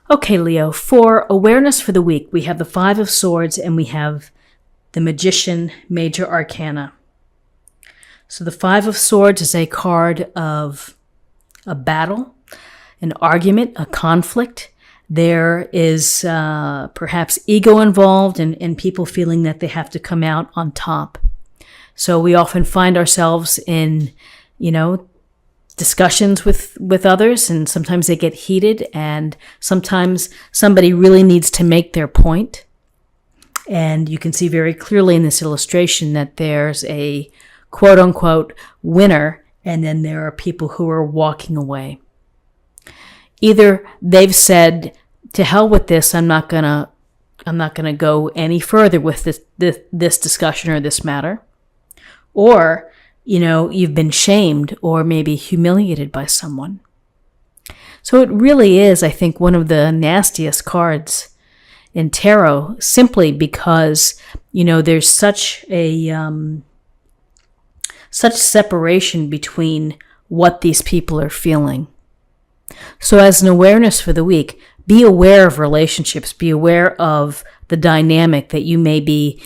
Okay, Leo, for awareness for the week, we have the Five of Swords and we have the Magician Major Arcana. So the Five of Swords is a card of a battle, an argument, a conflict. There is perhaps ego involved and people feeling that they have to come out on top. So we often find ourselves in, discussions with others, and sometimes they get heated, and sometimes somebody really needs to make their point. And you can see very clearly in this illustration that there's a quote unquote winner, and then there are people who are walking away. Either they've said, to hell with this, I'm not gonna go any further with this discussion or this matter. Or, you've been shamed or maybe humiliated by someone. So it really is, I think, one of the nastiest cards in tarot, simply because, there's such separation between what these people are feeling. So as an awareness for the week, be aware of relationships, be aware of the dynamic that you may be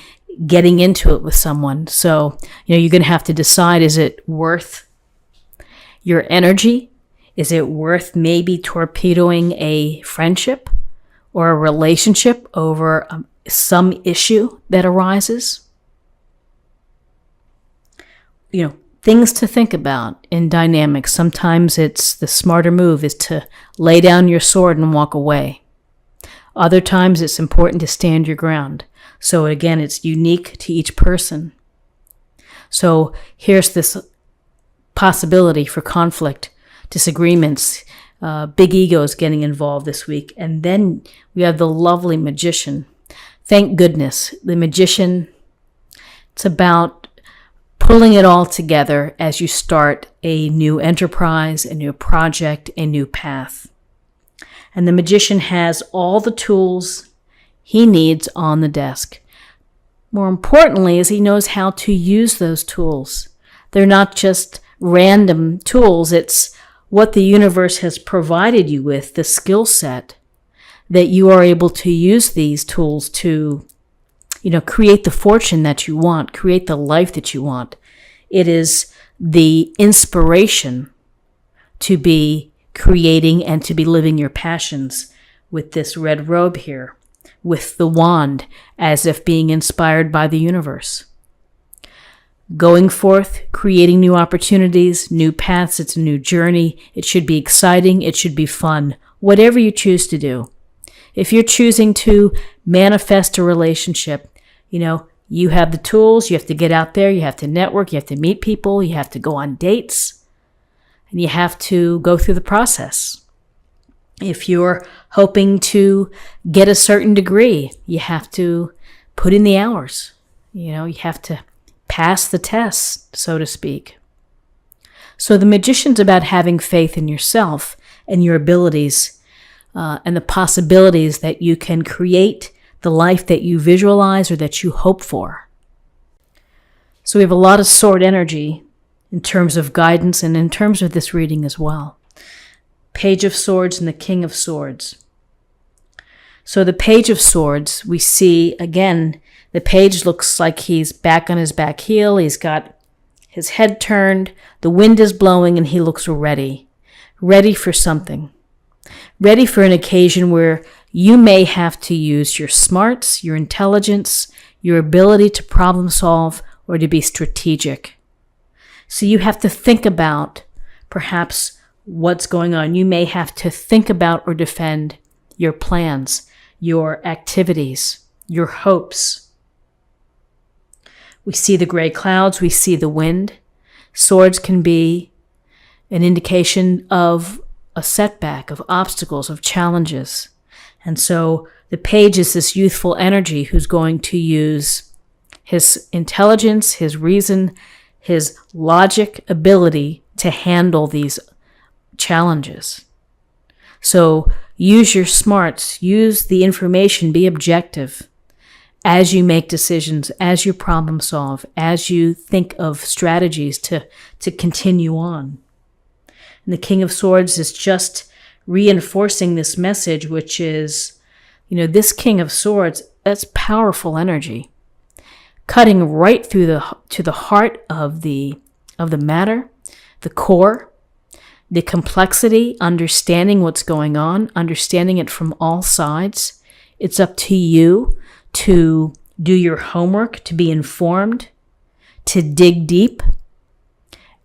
getting into it with someone. So, you're going to have to decide, is it worth your energy? Is it worth maybe torpedoing a friendship or a relationship over some issue that arises? Things to think about in dynamics. Sometimes it's the smarter move is to lay down your sword and walk away. Other times it's important to stand your ground. So again, it's unique to each person. So here's this possibility for conflict, disagreements, big egos getting involved this week. And then we have the lovely Magician. Thank goodness. The Magician, it's about pulling it all together as you start a new enterprise, a new project, a new path. And the Magician has all the tools he needs on the desk. More importantly, is he knows how to use those tools. They're not just random tools. It's what the universe has provided you with, the skill set, that you are able to use these tools to, create the fortune that you want, create the life that you want. It is the inspiration to be creating and to be living your passions with this red robe here, with the wand, as if being inspired by the universe. Going forth, creating new opportunities, new paths. It's a new journey. It should be exciting. It should be fun. Whatever you choose to do. If you're choosing to manifest a relationship, you have the tools. You have to get out there. You have to network. You have to meet people. You have to go on dates. And you have to go through the process. If you're hoping to get a certain degree, you have to put in the hours. You have to pass the test, so to speak. So the Magician's about having faith in yourself and your abilities and the possibilities that you can create the life that you visualize or that you hope for. So we have a lot of sword energy in terms of guidance and in terms of this reading as well. Page of Swords and the King of Swords. So the Page of Swords, we see, again, the page looks like he's back on his back heel. He's got his head turned. The wind is blowing and he looks ready for something. Ready for an occasion where you may have to use your smarts, your intelligence, your ability to problem solve, or to be strategic. So you have to think about perhaps what's going on. You may have to think about or defend your plans, your activities, your hopes. We see the gray clouds, we see the wind. Swords can be an indication of a setback, of obstacles, of challenges. And so the page is this youthful energy who's going to use his intelligence, his reason, his logic ability to handle these challenges. So use your smarts, use the information, be objective as you make decisions, as you problem solve, as you think of strategies to continue on. And the King of Swords is just reinforcing this message, which is, this King of Swords, that's powerful energy, cutting right through to the heart of the matter, the core, the complexity, understanding what's going on, understanding it from all sides. It's up to you to do your homework, to be informed, to dig deep,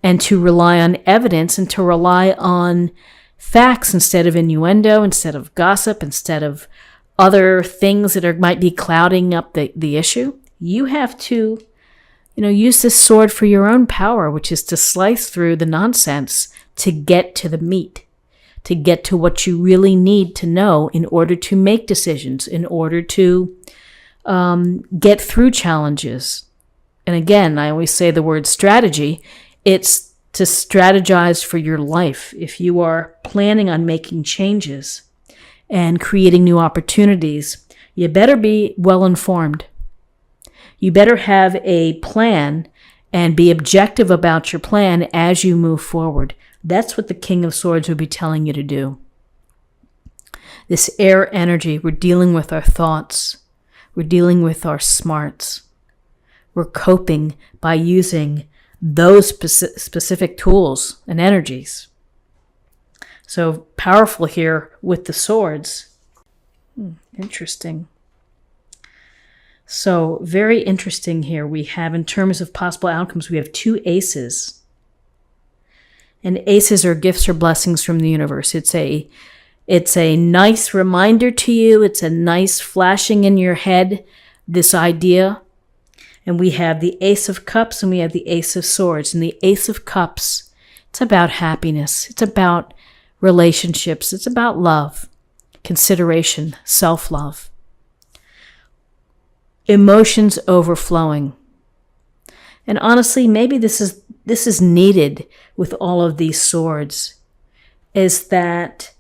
and to rely on evidence and to rely on facts instead of innuendo, instead of gossip, instead of other things that might be clouding up the issue. You have to, use this sword for your own power, which is to slice through the nonsense to get to the meat, to get to what you really need to know in order to make decisions, in order to get through challenges. And again, I always say the word strategy. It's to strategize for your life. If you are planning on making changes and creating new opportunities, you better be well informed. You better have a plan and be objective about your plan as you move forward. That's what the King of Swords would be telling you to do. This air energy, we're dealing with our thoughts. We're dealing with our smarts. We're coping by using those specific tools and energies. So powerful here with the swords. Interesting. So very interesting here. We have, in terms of possible outcomes, we have 2 aces. And aces are gifts or blessings from the universe. It's a nice reminder to you. It's a nice flashing in your head, this idea. And we have the Ace of Cups and we have the Ace of Swords. And the Ace of Cups, it's about happiness. It's about relationships. It's about love, consideration, self-love. Emotions overflowing. And honestly, maybe this is needed with all of these swords, is that,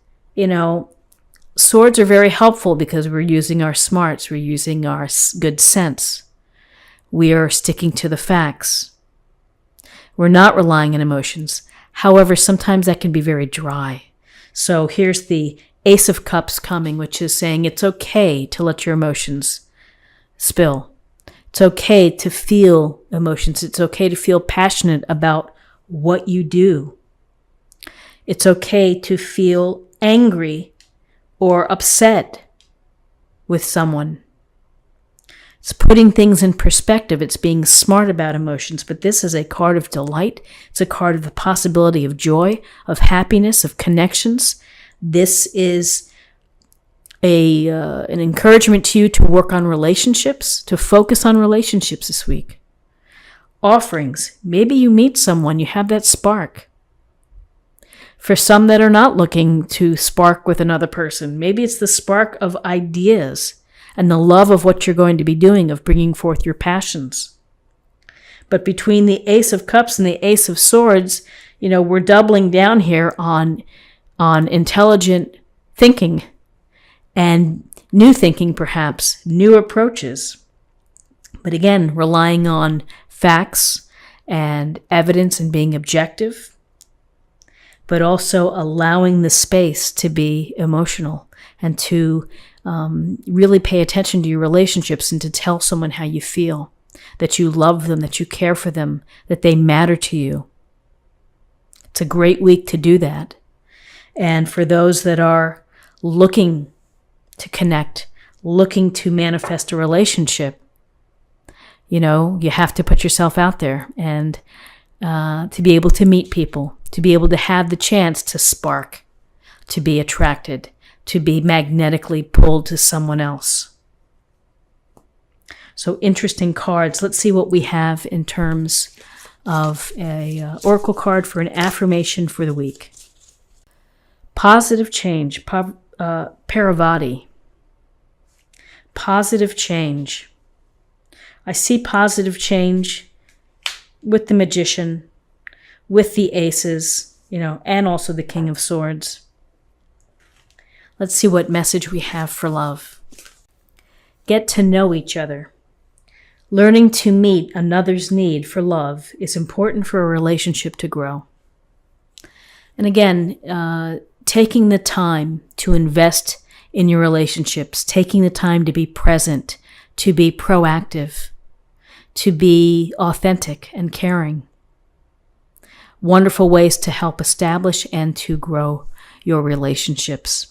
swords are very helpful because we're using our smarts, we're using our good sense. We are sticking to the facts. We're not relying on emotions. However, sometimes that can be very dry. So here's the Ace of Cups coming, which is saying it's okay to let your emotions spill. It's okay to feel emotions. It's okay to feel passionate about what you do. It's okay to feel angry or upset with someone. It's putting things in perspective. It's being smart about emotions. But this is a card of delight. It's a card of the possibility of joy, of happiness, of connections. This is an encouragement to you to work on relationships, to focus on relationships this week. Offerings. Maybe you meet someone, you have that spark. For some that are not looking to spark with another person, maybe it's the spark of ideas and the love of what you're going to be doing, of bringing forth your passions. But between the Ace of Cups and the Ace of Swords, we're doubling down here on intelligent thinking and new thinking, perhaps, new approaches. But again, relying on facts and evidence and being objective, but also allowing the space to be emotional and to really pay attention to your relationships and to tell someone how you feel, that you love them, that you care for them, that they matter to you. It's a great week to do that. And for those that are looking to connect, looking to manifest a relationship, you have to put yourself out there and to be able to meet people, to be able to have the chance to spark, to be attracted, to be magnetically pulled to someone else. So interesting cards. Let's see what we have in terms of a oracle card for an affirmation for the week. Positive change, Paravati. Positive change. I see positive change with the Magician, with the Aces, and also the King of Swords. Let's see what message we have for love. Get to know each other. Learning to meet another's need for love is important for a relationship to grow. And again, taking the time to invest in your relationships, taking the time to be present, to be proactive, to be authentic and caring. Wonderful ways to help establish and to grow your relationships.